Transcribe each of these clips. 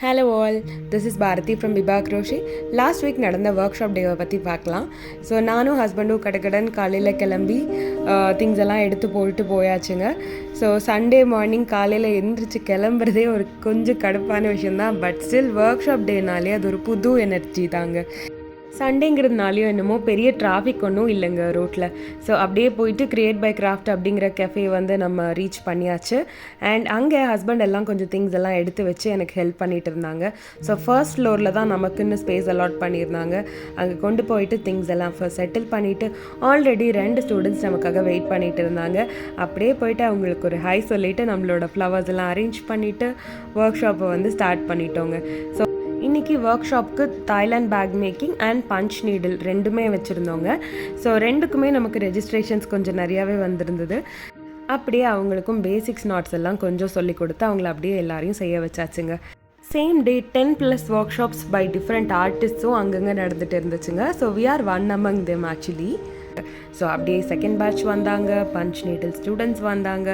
Hello all, this is Bharathi from பிபா crochet. Last week நடந்த workshop டேவை பற்றி பார்க்கலாம். ஸோ நானும் ஹஸ்பண்டும் கடகடன் காலையில் கிளம்பி திங்ஸ் எல்லாம் எடுத்து போயிட்டு போயாச்சுங்க. ஸோ சண்டே மார்னிங் காலையில் எழுந்திரிச்சு கிளம்புறதே ஒரு கொஞ்சம் கடுப்பான விஷயந்தான். பட் ஸ்டில் ஒர்க் ஷாப் டேனாலே அது ஒரு புது எனர்ஜி தாங்க. சண்டேங்கிறதுனாலையும் என்னமோ பெரிய டிராஃபிக் ஒன்றும் இல்லைங்க ரோட்டில். ஸோ அப்படியே போயிட்டு கிரியேட் பை கிராஃப்ட் அப்படிங்கிற கெஃபே வந்து நம்ம ரீச் பண்ணியாச்சு. அண்ட் அங்கே ஹஸ்பண்ட் எல்லாம் கொஞ்சம் திங்ஸ் எல்லாம் எடுத்து வச்சு எனக்கு ஹெல்ப் பண்ணிட்டு இருந்தாங்க. ஸோ ஃபர்ஸ்ட் ஃப்ளோரில் தான் நமக்குன்னு ஸ்பேஸ் அலாட் பண்ணியிருந்தாங்க. அங்கே கொண்டு போயிட்டு திங்ஸ் எல்லாம் ஃபர்ஸ்ட் செட்டில் பண்ணிவிட்டு ஆல்ரெடி 2 ஸ்டூடெண்ட்ஸ் நமக்காக வெயிட் பண்ணிட்டு இருந்தாங்க. அப்படியே போயிட்டு அவங்களுக்கு ஒரு ஹை சொல்லிவிட்டு நம்மளோட ஃப்ளவர்ஸ் எல்லாம் அரேஞ்ச் பண்ணிவிட்டு ஒர்க் ஷாப்பை வந்து ஸ்டார்ட் பண்ணிட்டோங்க. ஸோ இன்றைக்கி ஒர்க் ஷாப்புக்கு Thailand bag making and punch needle ரெண்டுமே வச்சுருந்தோங்க. ஸோ ரெண்டுக்குமே நமக்கு ரெஜிஸ்ட்ரேஷன்ஸ் கொஞ்சம் நிறையாவே வந்திருந்தது. அப்படியே அவங்களுக்கும் பேசிக்ஸ் நாட்ஸ் எல்லாம் கொஞ்சம் சொல்லி கொடுத்து அவங்கள அப்படியே எல்லாரையும் செய்ய வச்சாச்சுங்க. Same day 10+ workshops by different ஆர்டிஸ்ட்ஸும் அங்கங்கே நடந்துகிட்டு இருந்துச்சுங்க. So we are one among them actually. So அப்படியே செகண்ட் பேட்ச் வந்தாங்க, பஞ்ச் நீடில் ஸ்டூடெண்ட்ஸ் வந்தாங்க.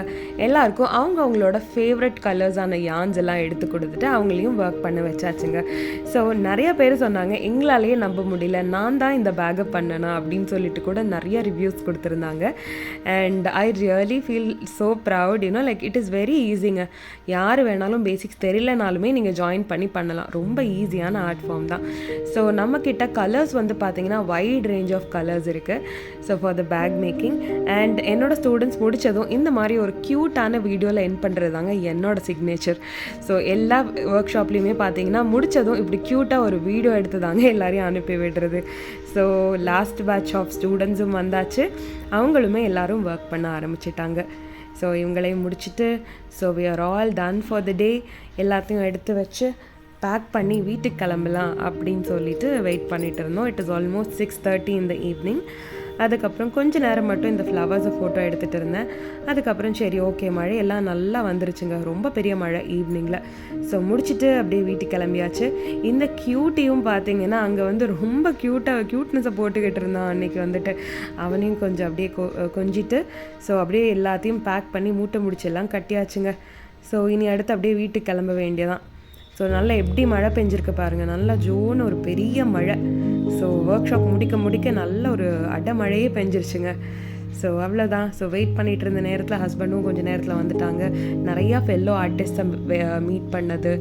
எல்லாருக்கும் அவங்களோட ஃபேவரட் கலர்ஸான யான்ஸ் எல்லாம் எடுத்து கொடுத்துட்டு அவங்களையும் ஒர்க் பண்ண வச்சாச்சுங்க. ஸோ நிறைய பேர் சொன்னாங்க எங்களாலேயே நம்ப முடியல, நான் தான் இந்த பேக்கை பண்ணேனா அப்படின்னு சொல்லிட்டு கூட நிறைய ரிவ்யூஸ் கொடுத்துருந்தாங்க. And I really feel so proud. Like it is very ஈஸிங்க. யார் வேணாலும் பேசிக்ஸ் தெரியலனாலுமே நீங்கள் ஜாயின் பண்ணி பண்ணலாம். ரொம்ப ஈஸியான ஆர்ட் ஃபார்ம் தான். ஸோ நம்மக்கிட்ட கலர்ஸ் வந்து பார்த்தீங்கன்னா வைட் ரேஞ்ச் ஆஃப் கலர்ஸ் இருக்குது. So for the bag making. And என்னோடய ஸ்டூடெண்ட்ஸ் முடித்ததும் இந்த மாதிரி ஒரு க்யூட்டான வீடியோவில் என் பண்ணுறது தாங்க என்னோடய சிக்னேச்சர். ஸோ எல்லா ஒர்க் ஷாப்லேயுமே பார்த்தீங்கன்னா முடித்ததும் இப்படி க்யூட்டாக ஒரு வீடியோ எடுத்து தாங்க எல்லாரையும் அனுப்பி விடுறது. ஸோ லாஸ்ட் பேட்ச் ஆஃப் ஸ்டூடெண்ட்ஸும் வந்தாச்சு. அவங்களுமே எல்லோரும் ஒர்க் பண்ண ஆரம்பிச்சிட்டாங்க. ஸோ இவங்களையும் முடிச்சுட்டு so we are all done for the day. எல்லாத்தையும் எடுத்து வச்சு பேக் பண்ணி வீட்டுக்கு கிளம்பலாம் அப்படின்னு சொல்லிட்டு வெயிட் பண்ணிகிட்டு இருந்தோம். It is almost 6:30 in the evening. அதுக்கப்புறம் கொஞ்சம் நேரம் மட்டும் இந்த ஃப்ளவர்ஸை ஃபோட்டோ எடுத்துகிட்டு இருந்தேன். அதுக்கப்புறம் சரி ஓகே, மழை எல்லாம் நல்லா வந்துருச்சுங்க. ரொம்ப பெரிய மழை ஈவினிங்கில். ஸோ முடிச்சுட்டு அப்படியே வீட்டுக்கு கிளம்பியாச்சு. இந்த க்யூட்டியும் பார்த்தீங்கன்னா அங்கே வந்து ரொம்ப க்யூட்னஸை போட்டுக்கிட்டு இருந்தான் அன்றைக்கி வந்துட்டு. அவனையும் கொஞ்சம் அப்படியே கொஞ்சிட்டு ஸோ அப்படியே எல்லாத்தையும் பேக் பண்ணி மூட்டை முடிச்செல்லாம் கட்டியாச்சுங்க. ஸோ இனி அடுத்து அப்படியே வீட்டுக்கு கிளம்ப வேண்டியதான். ஸோ நல்லா எப்படி மழை பெஞ்சிருக்கு பாருங்கள், நல்லா ஜோன்னு ஒரு பெரிய மழை. ஸோ ஒர்க் ஷாப் முடிக்க நல்ல ஒரு அடமழையே பெஞ்சிருச்சுங்க. ஸோ அவ்வளோதான். ஸோ வெயிட் பண்ணிகிட்டு இருந்த நேரத்தில் ஹஸ்பண்டும் கொஞ்சம் நேரத்தில் வந்துட்டாங்க. நிறையா ஃபெல்லோ ஆர்டிஸ்ட்டை மீட் பண்ணது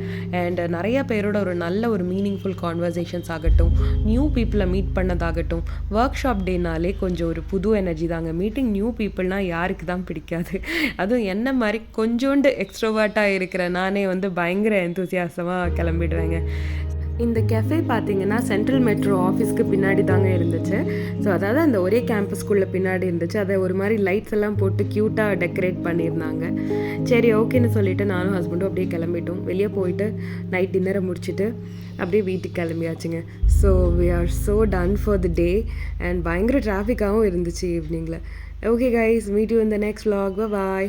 அண்ட் நிறையா பேரோட ஒரு நல்ல ஒரு மீனிங்ஃபுல் கான்வர்சேஷன்ஸ் ஆகட்டும், நியூ பீப்புளை மீட் பண்ணதாகட்டும். ஒர்க் ஷாப் டேனாலே கொஞ்சம் ஒரு புது எனர்ஜி தாங்க. மீட்டிங் நியூ பீப்புள்னால் யாருக்கு தான் பிடிக்காது? அதுவும் என்ன மாதிரி கொஞ்சோண்டு எக்ஸ்ட்ரோவர்ட்டாக இருக்கிற நானே வந்து பயங்கர எந்தூசியாசமாக கிளம்பிடுவேங்க. இந்த கெஃபே பார்த்தீங்கன்னா சென்ட்ரல் மெட்ரோ ஆஃபீஸ்க்கு பின்னாடி தாங்க இருந்துச்சு. ஸோ அதாவது அந்த ஒரே கேம்பஸ்குள்ளே பின்னாடி இருந்துச்சு. அதை ஒரு மாதிரி லைட்ஸ் எல்லாம் போட்டு க்யூட்டாக டெக்கரேட் பண்ணியிருந்தாங்க. சரி ஓகேன்னு சொல்லிவிட்டு நானும் ஹஸ்பண்டும் அப்படியே கிளம்பிட்டோம். வெளியே போயிட்டு நைட் டின்னரை முடிச்சுட்டு அப்படியே வீட்டுக்கு கிளம்பியாச்சுங்க. So we are so done for the day. And பயங்கர டிராஃபிக்காகவும் இருந்துச்சு ஈவினிங்கில். Okay guys, meet you in the next vlog. Bye.